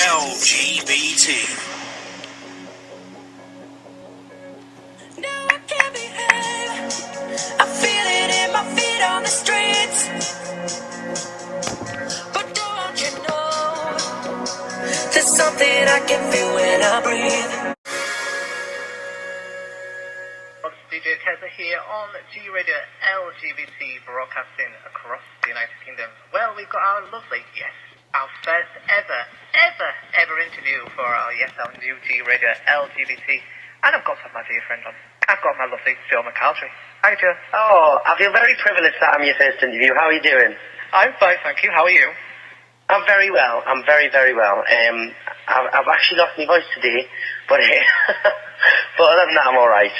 LGBT. Now I can't behave. I feel it in my feet on the streets. But don't you know, there's something I can feel when I breathe. DJ Tezza here on G Radio LGBT, broadcasting across the United Kingdom. Well, we've got our lovely, our first ever interview for our new G Radio LGBT. And I've got my dear friend on. I've got my lovely Joe McElderry. Hi, Joe. Oh, I feel very privileged that I'm your first interview. How are you doing? I'm fine, thank you. How are you? I'm very well. I'm very, very well. I've actually lost my voice today, but but other than that, I'm all right.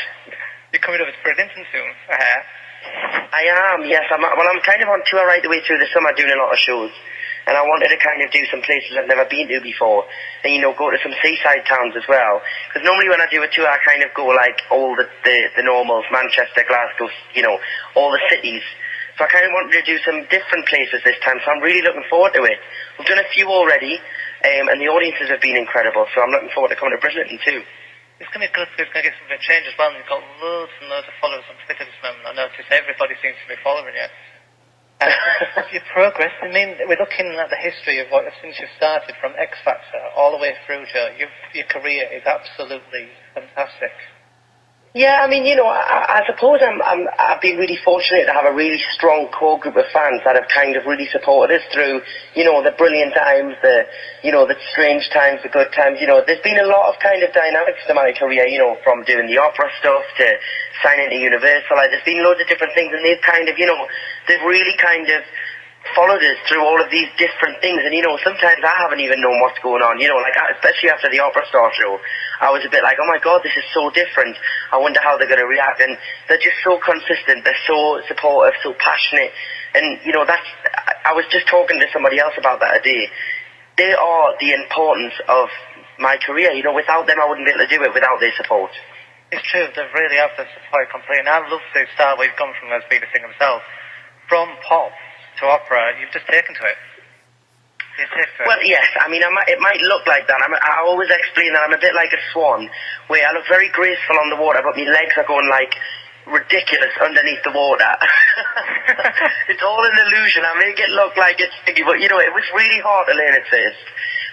You're coming over to Bridlington soon, I am, yes. I'm kind of on tour right the way through the summer doing a lot of shows. And I wanted to kind of do some places I've never been to before. And, go to some seaside towns as well. Because normally when I do a tour, I kind of go like all the normals, Manchester, Glasgow, all the cities. So I kind of wanted to do some different places this time. So I'm really looking forward to it. We've done a few already, and the audiences have been incredible. So I'm looking forward to coming to Bridlington too. It's going to be good. It's going to get some bit of change as well. And you've got loads and loads of followers on Twitter this moment. I noticed everybody seems to be following you. Your progress, we're looking at the history of since you started from X Factor all the way through, Joe. Your career is absolutely fantastic. Yeah, I suppose I've been really fortunate to have a really strong core group of fans that have kind of really supported us through, the brilliant times, the strange times, the good times. There's been a lot of kind of dynamics to my career, from doing the opera stuff to signing to Universal. There's been loads of different things, and they've kind of, they've really kind of followed us through all of these different things. And sometimes I haven't even known what's going on, especially after the Opera Star show. I was a bit like, oh my god, this is so different. I wonder how they're going to react. And they're just so consistent, they're so supportive, so passionate. And I was just talking to somebody else about that today. They are the importance of my career. Without them I wouldn't be able to do it without their support. It's true, they really have the support completely. And I love the style where you've come from as being a singer myself. From pop to opera, you've just taken to it. Well, yes. It might look like that. I always explain that I'm a bit like a swan, where I look very graceful on the water, but my legs are going like ridiculous underneath the water. It's all an illusion. I make it look like it's sticky, but it was really hard to learn at first.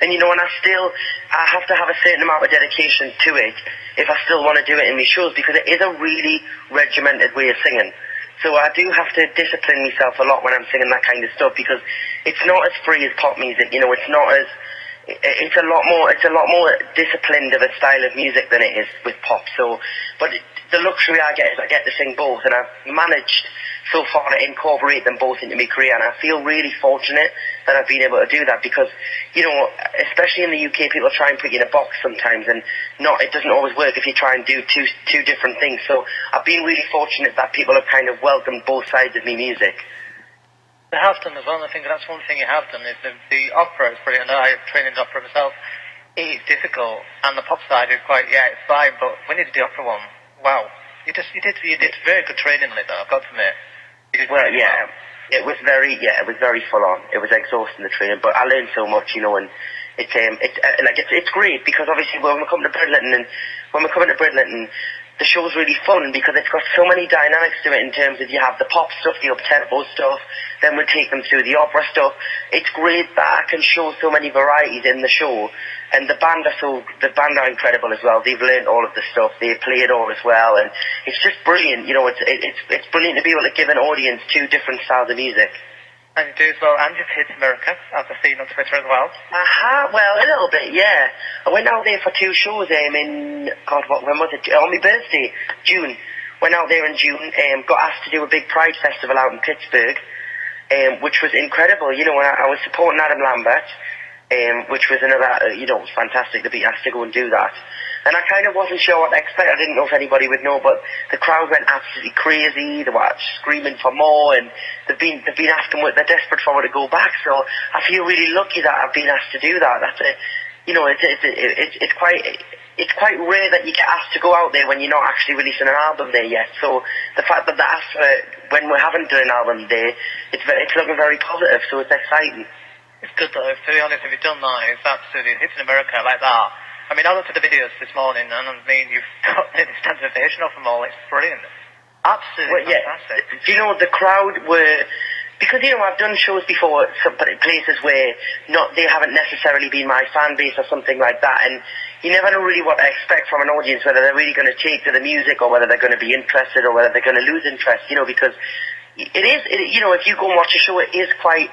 And and I have to have a certain amount of dedication to it if I still want to do it in my shows, because it is a really regimented way of singing. So I do have to discipline myself a lot when I'm singing that kind of stuff, because it's not as free as pop music. It's not as, it's a lot more disciplined of a style of music than it is with pop. So, but the luxury I get is I get to sing both, and I've managed so far to incorporate them both into my career, and I feel really fortunate that I've been able to do that, because, especially in the UK, people try and put you in a box sometimes, and it doesn't always work if you try and do two different things. So I've been really fortunate that people have kind of welcomed both sides of me music. They have done as well. I think that's one thing you have done is the opera is brilliant. I trained in opera myself. It is difficult, and the pop side is it's fine, but when you did the opera one, wow. You did very good training on it, though, I've got to admit. Well, yeah, it was very full on. It was exhausting, the training, but I learned so much, and it's great, because obviously when we're coming to Bridlington, the show's really fun because it's got so many dynamics to it, in terms of you have the pop stuff, the up-tempo stuff, then we take them through the opera stuff. It's great that I can show so many varieties in the show, and the band are incredible as well. They've learned all of the stuff, they play it all as well, and it's just brilliant. It's brilliant to be able to give an audience two different styles of music. And you do as well, and you've hit America, as I've seen on Twitter as well. Well, a little bit, yeah. I went out there for 2 shows when was it? On my birthday, June. Went out there in June, got asked to do a big Pride festival out in Pittsburgh, which was incredible. I was supporting Adam Lambert, which was another, it was fantastic to be asked to go and do that. And I kind of wasn't sure what to expect. I didn't know if anybody would know, but the crowd went absolutely crazy. They were screaming for more, and they've been asking, they're desperate for me to go back. So I feel really lucky that I've been asked to do that. It's quite rare that you get asked to go out there when you're not actually releasing an album there yet. So the fact that they asked for when we haven't done an album there, it's looking very positive. So it's exciting. It's good though, to be honest, if you've done that, it's absolutely hitting America like that. I mean, I looked at the videos this morning, and I mean, you've got the standard ovation off them all. It's brilliant. Absolutely fantastic. Do you know, the crowd were... Because, you know, I've done shows before at some places where they haven't necessarily been my fan base or something like that, and you never know really what to expect from an audience, whether they're really going to take to the music or whether they're going to be interested or whether they're going to lose interest, you know, because you know, if you go and watch a show, it is quite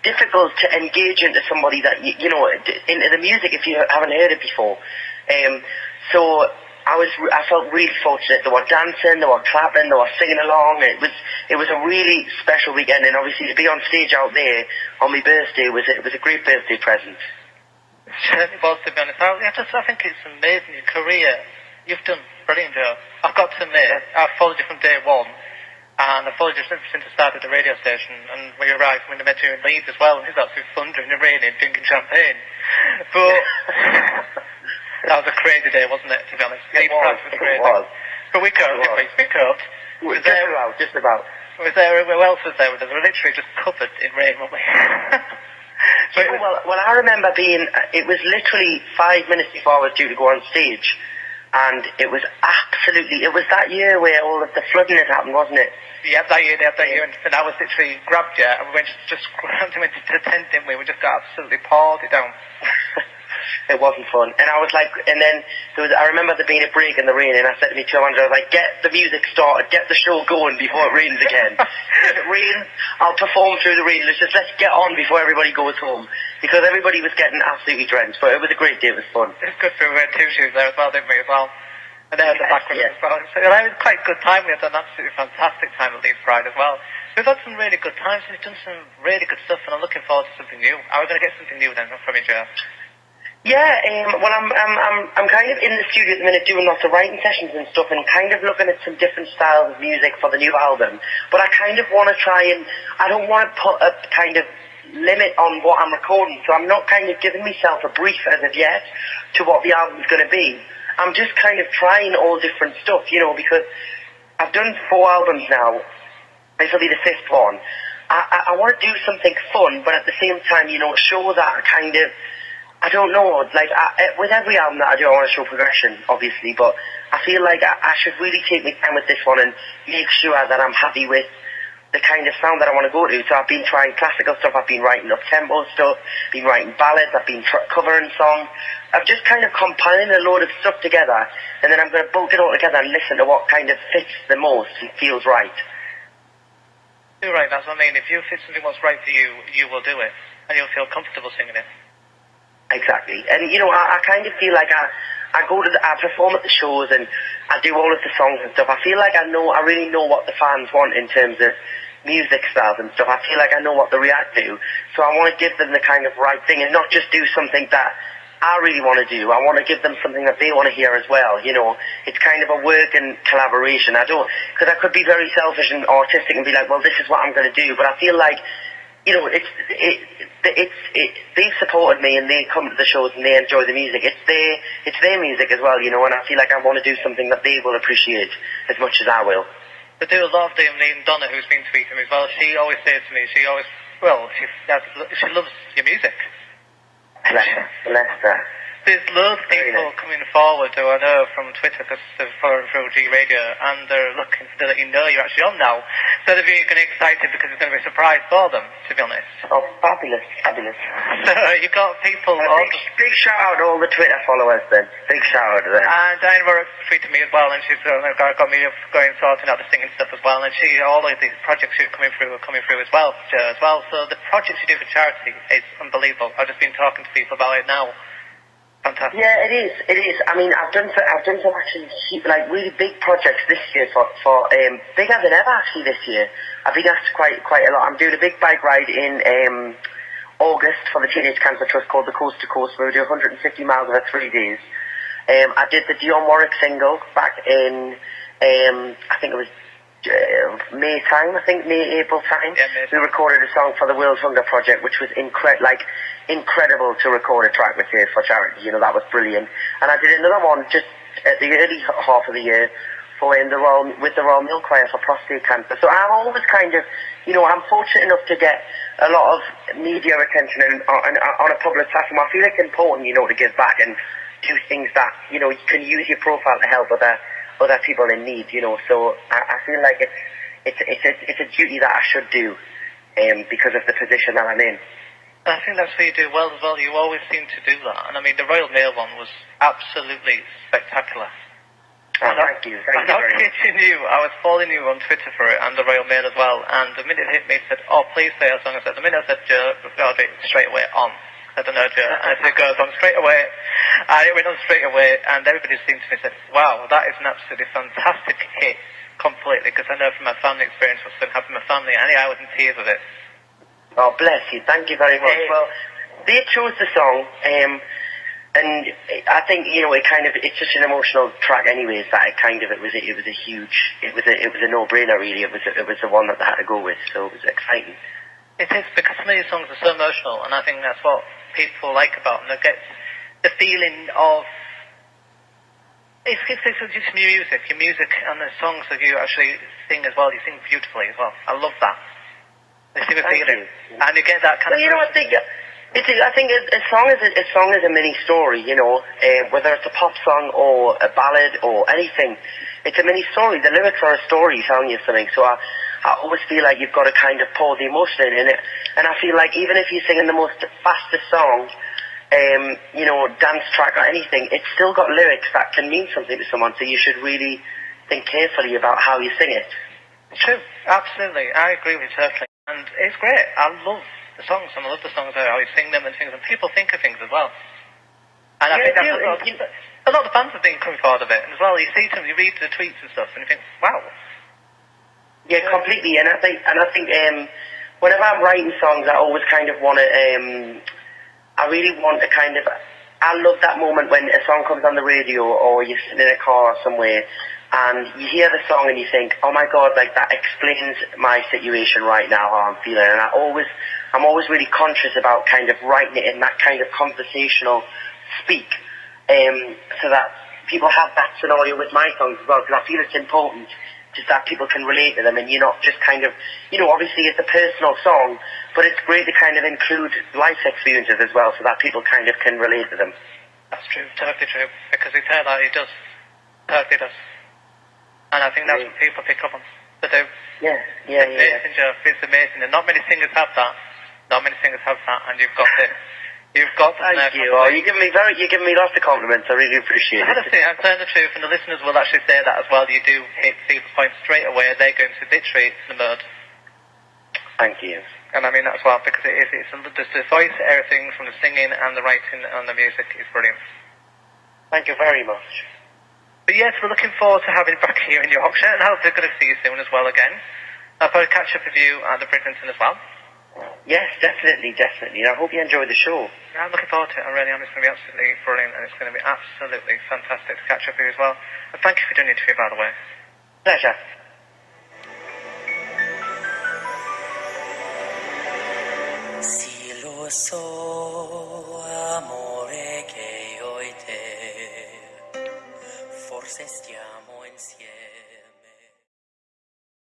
difficult to engage into somebody that, you know, into the music if you haven't heard it before. So I felt really fortunate. They were dancing, they were clapping, they were singing along. It was a really special weekend, and obviously to be on stage out there on my birthday was a great birthday present. It certainly was, to be honest. I think it's amazing, your career. You've done brilliant, Joe. I've got to admit, I've followed you from day one. And I followed you since I started the radio station, and we arrived when I met you in Leeds as well, and it was absolutely thundering and raining, drinking champagne. But that was a crazy day, wasn't it, to be honest? It was. But we coped, didn't we? We coped. Just about. Was there, who else was there with us? We were literally just covered in rain, weren't we? Well, I remember it was literally 5 minutes before I was due to go on stage, and it was that year where all of the flooding had happened, wasn't it? Yeah, that year, and I was literally grabbed you, and we went into the tent, didn't we? We just got absolutely poured it down. It wasn't fun. And I was like, and then I remember there being a break in the rain, and I said to me, I was like, get the music started, get the show going before it rains again. If it rains, I'll perform through the rain. Let's get on before everybody goes home. Because everybody was getting absolutely drenched, but it was a great day, it was fun. It was good for we had two shoes there as well, didn't we, as well? And then the back as well. So it was quite a good time. We had an absolutely fantastic time at Leeds Pride as well. We've had some really good times. We've done some really good stuff, and I'm looking forward to something new. Are we going to get something new then from you, Joe? Yeah, well, I'm kind of in the studio at the minute doing lots of writing sessions and stuff, and kind of looking at some different styles of music for the new album. But I kind of want to try and I don't want to put a kind of limit on what I'm recording, so I'm not kind of giving myself a brief as of yet to what the album's going to be. I'm just kind of trying all different stuff, you know, because I've done 4 albums now. This will be the 5th one. I want to do something fun, but at the same time, you know, show that kind of, I don't know, like, with every album that I do, I want to show progression, obviously, but I feel like I should really take my time with this one and make sure that I'm happy with the kind of sound that I want to go to. So I've been trying classical stuff, I've been writing up-tempo stuff, been writing ballads, I've been covering songs. I'm just kind of compiling a load of stuff together, and then I'm going to bulk it all together and listen to what kind of fits the most and feels right. You're right, that's what I mean. If you feel something what's right for you, you will do it, and you'll feel comfortable singing it. Exactly. And, you know, I kind of feel like I perform at the shows and I do all of the songs and stuff. I feel like I really know what the fans want in terms of music styles and stuff. I feel like I know what they react to. So I want to give them the kind of right thing and not just do something that I really want to do. I want to give them something that they want to hear as well, you know. It's kind of a work and collaboration. Because I could be very selfish and artistic and be like, well, this is what I'm going to do. But I feel like, you know, they've supported me and they come to the shows and they enjoy the music. It's their music as well, you know, and I feel like I want to do something that they will appreciate as much as I will. I do love Donna, who's been tweeting me as well. She always says to me, she loves your music. Bless her. There's loads of people coming forward who I know from Twitter because they're following through G Radio, and they're looking to let you know you're actually on now. So they're getting excited because it's going to be a surprise for them, to be honest. Oh, fabulous. So you've got people... Big shout out to all the Twitter followers then. Big shout out to them. And Diane Rourke tweeted me as well, and she's got me going sorting out the singing stuff as well, and all of these projects are coming through as well. So the projects you do for charity is unbelievable. I've just been talking to people about it now. Fantastic. Yeah, it is. I mean, I've done some actually like really big projects this year for bigger than ever actually this year. I've been asked quite a lot. I'm doing a big bike ride in August for the Teenage Cancer Trust called the Coast to Coast, where we do 150 miles over 3 days. I did the Dionne Warwick single back in I think it was May, April time. Yeah, we recorded a song for the World Hunger Project, which was incredible to record a track with her for charity. You know, that was brilliant. And I did another one just at the early half of the year with the Royal Milk Choir for prostate cancer. So I'm always kind of, you know, I'm fortunate enough to get a lot of media attention and on a public platform. I feel it's important, you know, to give back and do things that, you know, you can use your profile to help other people in need, you know. So I feel like it's a duty that I should do because of the position that I'm in. I think that's what you do well as well. You always seem to do that. And I mean, the Royal Mail one was absolutely spectacular. Oh, thank you. Thank you very much. Kidding you. I was following you on Twitter for it and the Royal Mail as well. And the minute it hit me, it said, "Oh, please play our song." I said, the minute I said, "Joe," straight away on. I don't know, Joe. And it goes on straight away. And it went on straight away. And everybody seemed to me said, "Wow, that is an absolutely fantastic hit." Completely, because I know from my family experience what's going to happen to my family. I was in tears with it. Oh, bless you. Thank you very much. Well, they chose the song, and I think, you know, it's such an emotional track anyways that it was a no-brainer really. It was the one that they had to go with, so it was exciting. It is, because some of these songs are so emotional, and I think that's what people like about them. They get the feeling of it's just your music and the songs that you actually sing as well. You sing beautifully as well. I love that. They sing a feeling, and you get that kind of. You know, I think a song is a mini story. You know, whether it's a pop song or a ballad or anything, it's a mini story. The lyrics are a story telling you something. So I always feel like you've got to kind of pour the emotion in it. And I feel like even if you're singing the most fastest song, you know, dance track or anything, it's still got lyrics that can mean something to someone. So you should really think carefully about how you sing it. True, absolutely. I agree with you totally. And it's great. I love the songs, and I love the songs, how you sing them and things, and people think of things as well. And I think that's a lot of the fans have been coming forward of it, and as well, you see them, you read the tweets and stuff, and you think, wow. Yeah, completely. And I think whenever I'm writing songs, I always kind of want to, I really want to kind of, I love that moment when a song comes on the radio or you're sitting in a car or somewhere and you hear the song and you think, oh my God, like that explains my situation right now, how I'm feeling. And I'm always really conscious about kind of writing it in that kind of conversational speak, so that people have that scenario with my songs as well, because I feel it's important just that people can relate to them and you're not just kind of, you know, obviously it's a personal song, but it's great to kind of include life experiences as well so that people kind of can relate to them. That's true, totally true, because it's that it does, totally does. And I think that's what people pick up on. They do. Yeah. Amazing, Joe. It's amazing. And not many singers have that. And you've got it. You've got it. Thank you. Oh, you're giving me lots of compliments. I really appreciate it. I'm telling the truth, and the listeners will actually say that as well. You do hit people's points straight away. They're going to literally the mud. Thank you. And I mean that's well, because it's the voice, everything from the singing and the writing and the music is brilliant. Thank you very much. But yes, we're looking forward to having you back here in Yorkshire, and I hope they're going to see you soon as well again. I'll probably catch up with you at the Bridlington as well. Yes, definitely. And I hope you enjoy the show. Yeah, I'm looking forward to it. I really am. It's going to be absolutely brilliant, and it's going to be absolutely fantastic to catch up with you as well. And thank you for doing the interview, by the way. Pleasure. Si lo so, amore che io e te, forse stiamo insieme.